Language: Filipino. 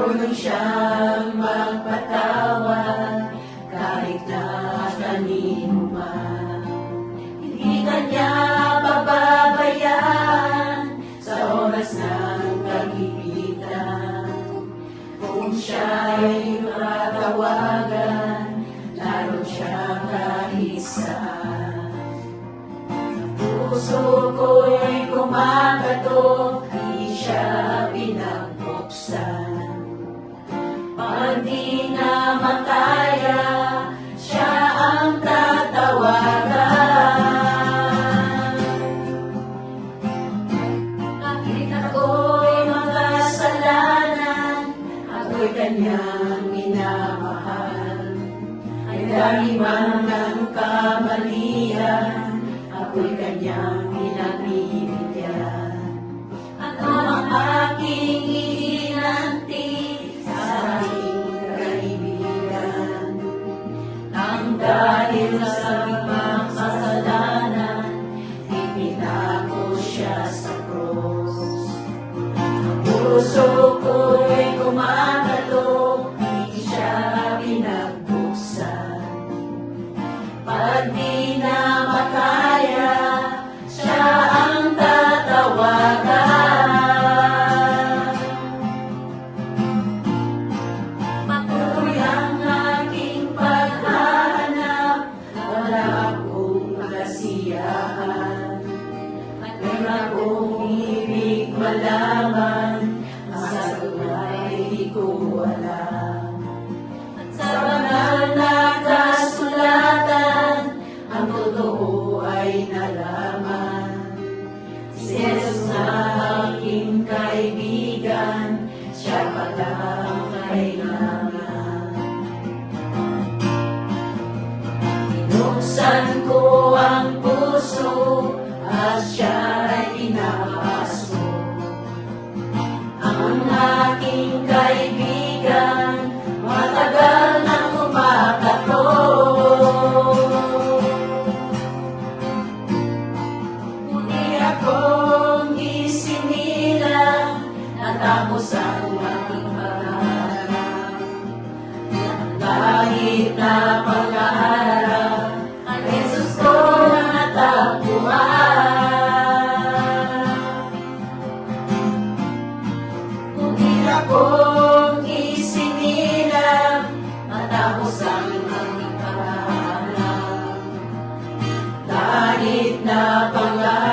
Marunong siyang magpatawad kahit na kanino man. Hindi kanya pababayaan sa oras ng kagipitan. Kung siya'y matawagan, naroon siya kahit saan. Puso ko'y kumakatok, di siya pinagbuksan. Pag di na makaya, siya ang tatawagan. Kahit ako'y makasalanan, ako'y kanyang minamahal. Ay dahil man ng kamalian, ako'y kanyang pinagbibigyan. Ano ang aking iinanti sa aking kaibigan? Nang dahil sa ibang kasalanan, ipinako siya sa krus. Ang puso ko'y kumakatok, di siya pinagbuksan. Pag di na makaya, siya ang tatawagan. Patuloy ang aking paghahanap, wala akong kasiyahan. Meron akong ibig malaman, ang sagot ay di ko alam. At sa banal na kasulatan, ang totoo ay nalaman. Si Jesus na aking kaibigan, siya pala ang kailangan. Binuksan ko ang puso at siya ay pinapasok. Ang aking kaibigan, matagal nang kumakatok. Muli akong isinilang, natapos ang aking pangarap. Kahit na pangarap, ang Jesus ko na natagpuan. Muli akong isinilang, matapos ang aking pangarap. Kahit na pangarap,